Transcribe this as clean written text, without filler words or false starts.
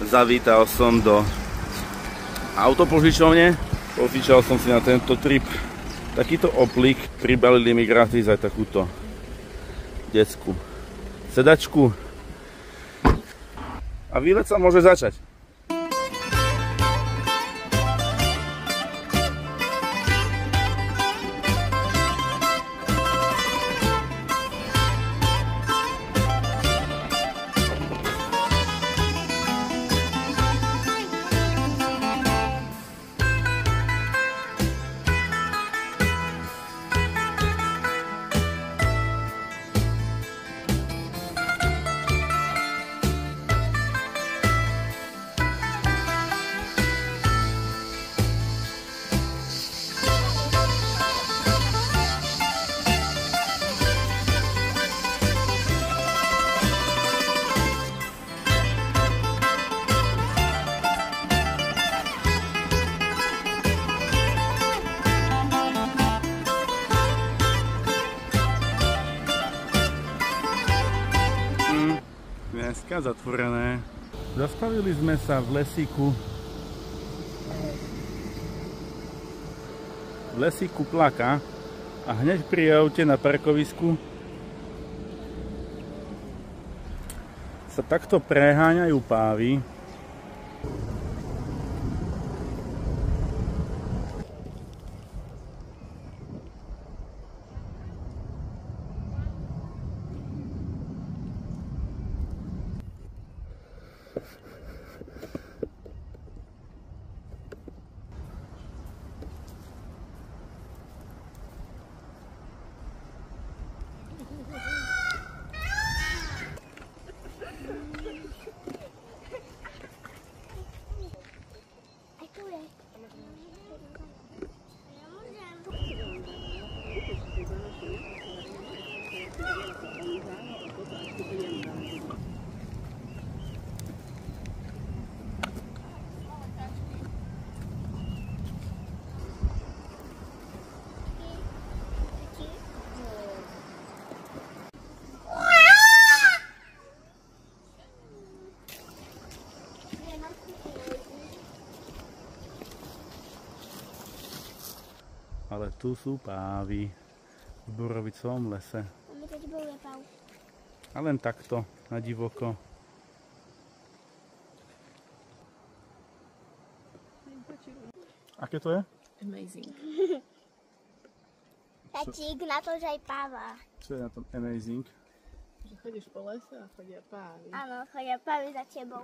Zavítal som do autopožičovne. Požičal som si na tento trip takýto oplík. Pribalili mi gratis aj takúto detskú sedačku. A výlet sa môže začať. Dneska zatvorené. Zastavili sme sa v lesíku Plaka a hneď pri aute na parkovisku sa takto preháňajú pávy. Ale tu sú pávy v borovicovom lese. A len takto, na divoko. Aké to je? Amazing. Tatík na to, že aj páva. Čo je na tom amazing? Že chodíš po lese a chodia pávy. Áno, chodia pávy za tebou.